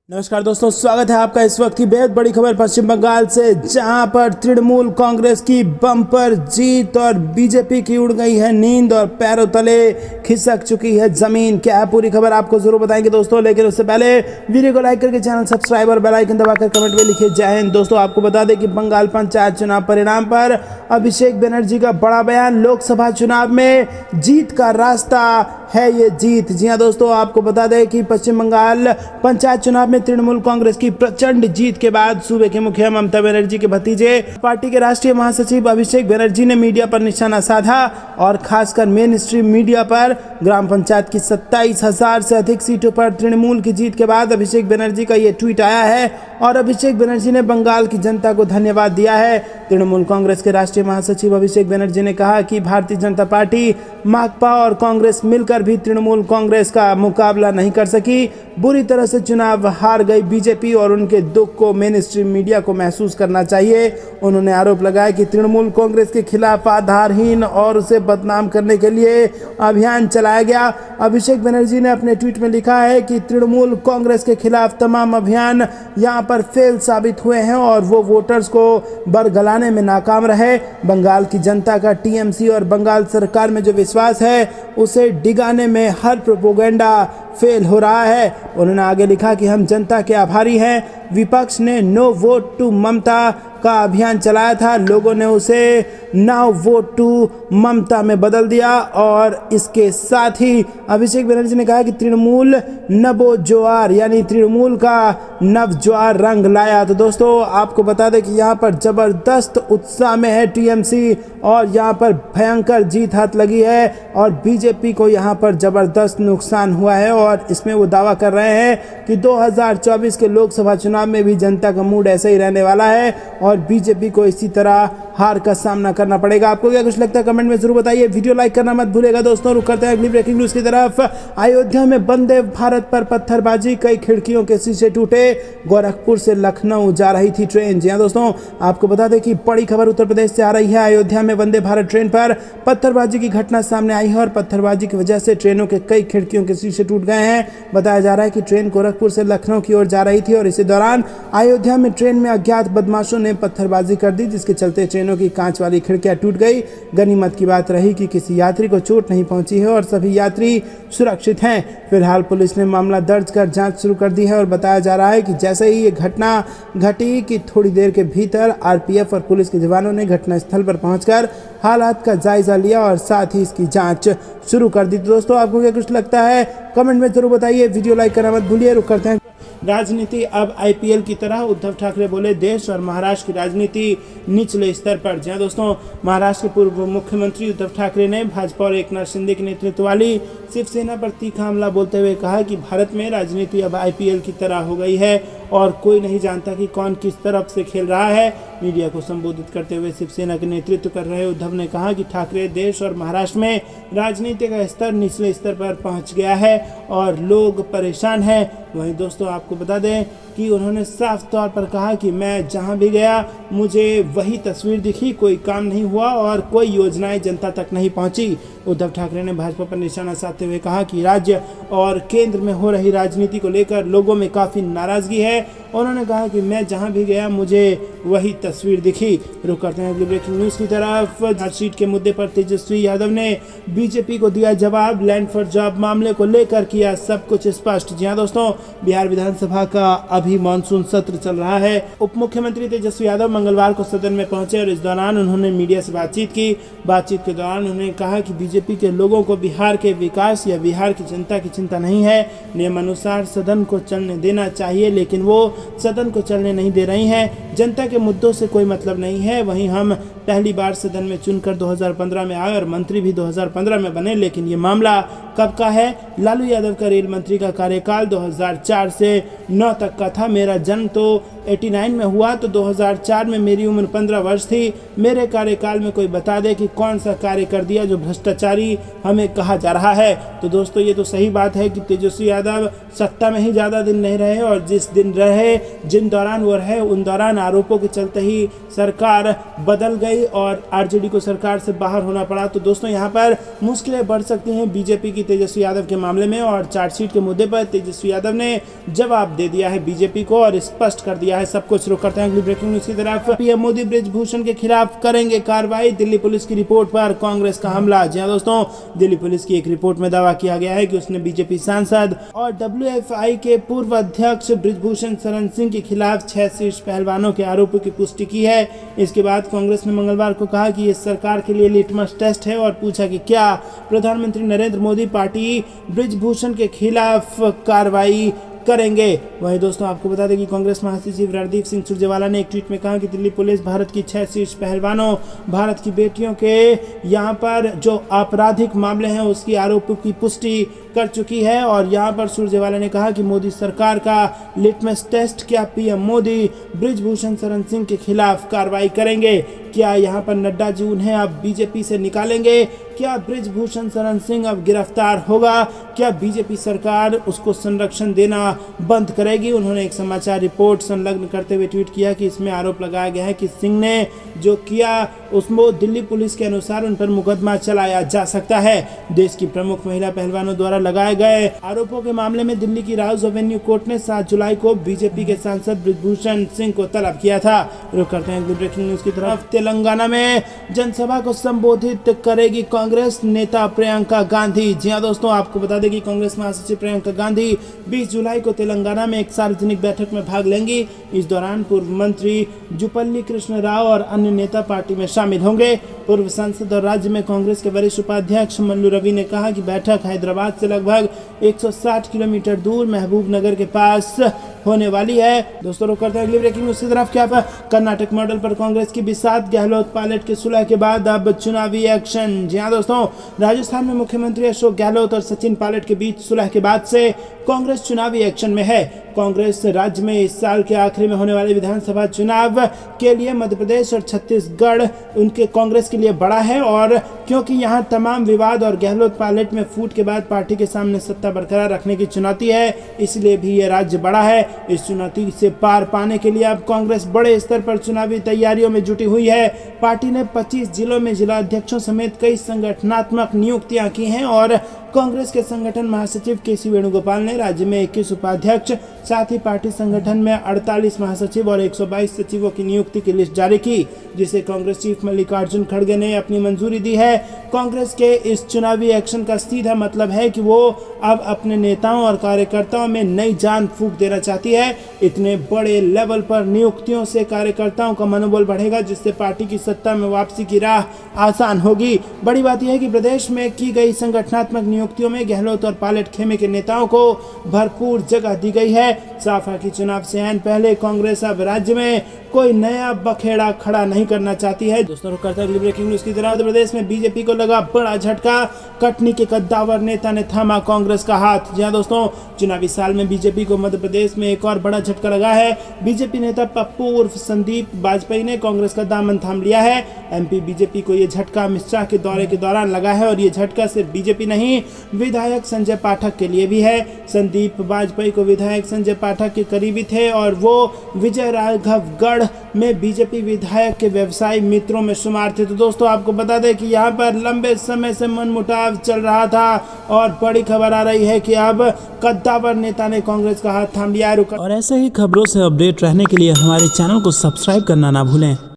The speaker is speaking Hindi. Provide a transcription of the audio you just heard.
नमस्कार दोस्तों, स्वागत है आपका इस वक्त की बेहद बड़ी खबर पश्चिम बंगाल से, जहां पर तृणमूल कांग्रेस की बम्पर जीत और बीजेपी की उड़ गई है नींद और पैरों तले खिसक चुकी है जमीन। क्या है पूरी खबर आपको जरूर बताएंगे दोस्तों, लेकिन उससे पहले वीडियो को लाइक करके चैनल सब्सक्राइब और बेल आइकन दबाकर कमेंट में लिखिए जय हिंद। दोस्तों आपको बता दें कि बंगाल पंचायत चुनाव परिणाम पर अभिषेक बनर्जी का बड़ा बयान, लोकसभा चुनाव में जीत का रास्ता है ये जीत। जी हाँ दोस्तों, आपको बता दें कि पश्चिम बंगाल पंचायत चुनाव में तृणमूल कांग्रेस की प्रचंड जीत के बाद सूबे के मुखिया ममता बनर्जी के भतीजे पार्टी के राष्ट्रीय महासचिव अभिषेक बनर्जी ने मीडिया पर निशाना साधा और खासकर मेन स्ट्रीम मीडिया पर ग्राम पंचायत की 27,000 से अधिक सीटों पर तृणमूल की जीत के बाद अभिषेक बनर्जी का ये ट्वीट आया है और अभिषेक बनर्जी ने बंगाल की जनता को धन्यवाद दिया है। तृणमूल कांग्रेस के राष्ट्रीय महासचिव अभिषेक बनर्जी ने कहा कि भारतीय जनता पार्टी, माकपा और कांग्रेस मिलकर भी तृणमूल कांग्रेस का मुकाबला नहीं कर सकी। बुरी तरह से चुनाव हार गई बीजेपी और उनके दुख को मेन स्ट्रीम मीडिया को महसूस करना चाहिए। उन्होंने आरोप लगाया कि तृणमूल कांग्रेस के खिलाफ आधारहीन और उसे बदनाम करने के लिए अभियान चलाया गया। अभिषेक बनर्जी ने अपने ट्वीट में लिखा है कि तृणमूल कांग्रेस के खिलाफ तमाम अभियान यहां पर फेल साबित हुए हैं और वो वोटर्स को बरगलाने में नाकाम रहे। बंगाल की जनता का टीएमसी और बंगाल सरकार में जो विश्वास है उसे डिगाने में हर प्रोपोगेंडा फेल हो रहा है। उन्होंने आगे लिखा कि हम जनता के आभारी हैं। विपक्ष ने नो वोट टू ममता का अभियान चलाया था, लोगों ने उसे नाउ वोट टू ममता में बदल दिया। और इसके साथ ही अभिषेक बनर्जी ने कहा कि तृणमूल नवो ज्वार यानी तृणमूल का नव ज्वार रंग लाया। तो दोस्तों आपको बता दें कि यहाँ पर जबरदस्त उत्साह में है टीएमसी और यहाँ पर भयंकर जीत हाथ लगी है और बीजेपी को यहाँ पर जबरदस्त नुकसान हुआ है। और इसमें वो दावा कर रहे हैं कि 2024 के लोकसभा चुनाव में भी जनता का मूड ऐसा ही रहने वाला है और बीजेपी को इसी तरह हार का सामना करना पड़ेगा। आपको क्या कुछ लगता है कमेंट में जरूर बताइए। वीडियो लाइक करना मत भूलेगा दोस्तों। रुक करते हैं अगली ब्रेकिंग न्यूज की तरफ। अयोध्या में वंदे भारत पर पत्थरबाजी, कई खिड़कियों के शीशे टूटे। गोरखपुर से लखनऊ जा रही थी ट्रेन। जी हाँ दोस्तों, आपको बता दें कि बड़ी खबर उत्तर प्रदेश से आ रही है। अयोध्या में वंदे भारत ट्रेन पर पत्थरबाजी की घटना सामने आई है और पत्थरबाजी की वजह से ट्रेनों के कई खिड़कियों के शीशे टूट गए हैं। बताया जा रहा है कि ट्रेन गोरखपुर से लखनऊ की ओर जा रही थी और इसी दौरान अयोध्या में ट्रेन में अज्ञात बदमाशों ने पत्थरबाजी कर दी, जिसके चलते ट्रेनों की कांच वाली खिड़कियां टूट गई। गनीमत की बात रही कि किसी यात्री को चोट नहीं पहुंची है और सभी यात्री सुरक्षित हैं। फिलहाल पुलिस ने मामला दर्ज कर जांच शुरू कर दी है और बताया जा रहा है कि जैसे ही ये घटना घटी कि थोड़ी देर के भीतर आरपीएफ और पुलिस के जवानों ने घटनास्थल पर पहुंचकर हालात का जायजा लिया और साथ ही इसकी जांच शुरू कर दी। तो दोस्तों आपको क्या कुछ लगता है कमेंट में जरूर बताइए। वीडियो लाइक करना मत भूलिए। रुक करते हैं राजनीति अब आईपीएल की तरह। उद्धव ठाकरे बोले देश और महाराष्ट्र की राजनीति निचले स्तर पर। जहां दोस्तों महाराष्ट्र के पूर्व मुख्यमंत्री उद्धव ठाकरे ने भाजपा और एकनाथ शिंदे के नेतृत्व वाली शिवसेना पर तीखा हमला बोलते हुए कहा कि भारत में राजनीति अब आईपीएल की तरह हो गई है और कोई नहीं जानता कि कौन किस तरफ से खेल रहा है। मीडिया को संबोधित करते हुए शिवसेना के नेतृत्व कर रहे उद्धव ने कहा कि ठाकरे देश और महाराष्ट्र में राजनीति का स्तर निचले स्तर पर पहुंच गया है और लोग परेशान हैं। वहीं दोस्तों आपको बता दें कि उन्होंने साफ तौर पर कहा कि मैं जहां भी गया मुझे वही तस्वीर दिखी, कोई काम नहीं हुआ और कोई योजनाएं जनता तक नहीं पहुंची। उद्धव ठाकरे ने भाजपा पर निशाना साधते हुए कहा कि राज्य और केंद्र में हो रही राजनीति को लेकर लोगों में काफ़ी नाराजगी है। उन्होंने कहा कि मैं जहां भी गया मुझे वही तस्वीर दिखी। रुक करते हैं अगली ब्रेकिंग न्यूज की तरफ। चार्जशीट के मुद्दे पर तेजस्वी यादव ने बीजेपी को दिया जवाब। लैंड फॉर जॉब मामले को लेकर किया सब कुछ स्पष्ट। जी हाँ दोस्तों, बिहार विधानसभा का अभी मानसून सत्र चल रहा है। उप मुख्यमंत्री तेजस्वी यादव मंगलवार को सदन में पहुंचे और इस दौरान उन्होंने मीडिया से बातचीत की। बातचीत के दौरान उन्होंने कहा कि बीजेपी के लोगों को बिहार के विकास या बिहार की जनता की चिंता नहीं है। नियमानुसार सदन को चलने देना चाहिए, लेकिन वो सदन को चलने नहीं दे रही हैं। जनता के मुद्दों से कोई मतलब नहीं है। वहीं हम पहली बार सदन में चुनकर 2015 में आए और मंत्री भी 2015 में बने, लेकिन ये मामला कब का है? लालू यादव का रेल मंत्री का कार्यकाल 2004 से 9 तक का था। मेरा जन्म तो 89 में हुआ, तो 2004 में मेरी उम्र 15 वर्ष थी। मेरे कार्यकाल में कोई बता दे कि कौन सा कार्य कर दिया जो भ्रष्टाचारी हमें कहा जा रहा है। तो दोस्तों ये तो सही बात है कि तेजस्वी यादव सत्ता में ही ज़्यादा दिन नहीं रहे और जिस दिन रहे, जिन दौरान वो रहे, उन दौरान आरोपों के चलते ही सरकार बदल गई और आरजेडी को सरकार से बाहर होना पड़ा। तो दोस्तों यहाँ पर मुश्किलें बढ़ सकती हैं बीजेपी की तेजस्वी यादव के मामले में और चार्जशीट के मुद्दे पर तेजस्वी यादव ने जवाब दे दिया है बीजेपी को और स्पष्ट कर दिया है सब कुछ। रुक करते हैं अगली ब्रेकिंग न्यूज की तरफ। पीएम मोदी ब्रिजभूषण के खिलाफ करेंगे कार्रवाई, दिल्ली पुलिस की रिपोर्ट पर कांग्रेस का हमला। जी हां दोस्तों, दिल्ली पुलिस की एक रिपोर्ट में दावा किया गया है कि उसने बीजेपी सांसद और WFI के पूर्व अध्यक्ष ब्रिजभूषण शरण सिंह के खिलाफ 6 शीर्ष पहलवानों के आरोपों की पुष्टि की है। इसके बाद कांग्रेस ने मंगलवार को कहा कि ये सरकार के लिए लिटमस टेस्ट है और पूछा कि क्या प्रधानमंत्री नरेंद्र मोदी पार्टी ब्रिजभूषण के खिलाफ कार्रवाई करेंगे। वहीं दोस्तों आपको बता दें कि कांग्रेस महासचिव रणदीप सिंह सुरजेवाला ने एक ट्वीट में कहा कि दिल्ली पुलिस भारत की 6 शीर्ष पहलवानों, भारत की बेटियों के यहां पर जो आपराधिक मामले हैं उसकी आरोपों की पुष्टि कर चुकी है। और यहां पर सुरजेवाला ने कहा कि मोदी सरकार का लिटमस टेस्ट, क्या पीएम मोदी ब्रिजभूषण शरण सिंह के खिलाफ कार्रवाई करेंगे, क्या यहाँ पर नड्डा जी उन्हें अब बीजेपी से निकालेंगे, क्या ब्रिजभूषण शरण सिंह अब गिरफ्तार होगा, क्या बीजेपी सरकार उसको संरक्षण देना बंद करेगी। उन्होंने एक समाचार रिपोर्ट संलग्न करते हुए ट्वीट किया कि इसमें आरोप लगाया गया है कि सिंह ने जो किया उसमें दिल्ली पुलिस के अनुसार उन पर मुकदमा चलाया जा सकता है। देश की प्रमुख महिला पहलवानों द्वारा लगाए गए आरोपों के मामले में दिल्ली की राउज एवेन्यू कोर्ट ने 7 जुलाई को बीजेपी के सांसद ब्रिजभूषण सिंह को तलब किया था। रुक करते हैं ब्रेकिंग न्यूज की तरफ। तेलंगाना में जनसभा को संबोधित करेगी कांग्रेस नेता प्रियंका गांधी। जी हां दोस्तों, आपको बता दें कि कांग्रेस महासचिव प्रियंका गांधी 20 जुलाई को तेलंगाना में एक सार्वजनिक बैठक में भाग लेंगी। इस दौरान पूर्व मंत्री जुपल्ली कृष्ण राव और अन्य नेता पार्टी में शामिल होंगे। पूर्व सांसद और राज्य में कांग्रेस के वरिष्ठ उपाध्यक्ष मल्लू रवि ने कहा कि बैठक हैदराबाद से लगभग 160 किलोमीटर दूर महबूब नगर के पास होने वाली है। दोस्तों रुक करते हैं अगली ब्रेकिंग न्यूज की तरफ। क्या कर्नाटक मॉडल पर कांग्रेस की बिसात, गहलोत पायलट के सुलह के बाद अब चुनावी एक्शन। जी हां दोस्तों, राजस्थान में मुख्यमंत्री अशोक गहलोत और सचिन पायलट के बीच सुलह के बाद से कांग्रेस चुनावी एक्शन में है। कांग्रेस राज्य में इस साल के आखिरी में होने वाले विधानसभा चुनाव के लिए मध्य प्रदेश और छत्तीसगढ़ उनके कांग्रेस के लिए बड़ा है और क्योंकि यहां तमाम विवाद और गहलोत पायलट में फूट के बाद पार्टी के सामने सत्ता बरकरार रखने की चुनौती है, इसलिए भी ये राज्य बड़ा है। इस चुनौती से पार पाने के लिए अब कांग्रेस बड़े स्तर पर चुनावी तैयारियों में जुटी हुई है। पार्टी ने 25 जिलों में जिला अध्यक्षों समेत कई संगठनात्मक नियुक्तियां की हैं और कांग्रेस के संगठन महासचिव केसी वेणुगोपाल ने राज्य में 21 उपाध्यक्ष, साथ ही पार्टी संगठन में 48 महासचिव और 122 सचिवों की नियुक्ति की लिस्ट जारी की, जिसे कांग्रेस चीफ मल्लिकार्जुन खड़गे ने अपनी मंजूरी दी है। कांग्रेस के इस चुनावी एक्शन का सीधा मतलब है कि वो अब अपने नेताओं और कार्यकर्ताओं में नई जान फूंक देना चाहती है। इतने बड़े लेवल पर नियुक्तियों से कार्यकर्ताओं का मनोबल बढ़ेगा, जिससे पार्टी की सत्ता में वापसी की राह आसान होगी। बड़ी बात यह है कि प्रदेश में की गई संगठनात्मक नियुक्तियों में गहलोत और पायलट खेमे के नेताओं को भरपूर जगह दी गई है। साफ है कि चुनाव से आने पहले कांग्रेस अब राज्य में कोई नया बखेड़ा खड़ा नहीं करना चाहती है। दोस्तों रुक करते हैं अगली ब्रेकिंग न्यूज की तरफ। मध्य प्रदेश में बीजेपी को लगा बड़ा झटका, कटनी के कद्दावर नेता ने थामा कांग्रेस का हाथ। जी हां दोस्तों, चुनावी साल में बीजेपी को मध्य प्रदेश में एक और बड़ा झटका लगा है। बीजेपी नेता पप्पू उर्फ संदीप बाजपेयी ने कांग्रेस का दामन थाम लिया है। एमपी बीजेपी को यह झटका अमित शाह के दौरे के दौरान लगा है और ये झटका सिर्फ बीजेपी नहीं, विधायक संजय पाठक के लिए भी है। संदीप बाजपेयी को विधायक संजय पाठक के करीबी थे और वो विजय राघवगढ़ में बीजेपी विधायक के व्यवसायी मित्रों में शुमार थे। तो दोस्तों आपको बता दें कि यहाँ पर लंबे समय से मनमुटाव चल रहा था और बड़ी खबर आ रही है कि अब कद्दावर नेता ने कांग्रेस का हाथ थाम लिया है। और ऐसे ही खबरों से अपडेट रहने के लिए हमारे चैनल को सब्सक्राइब करना ना भूलें।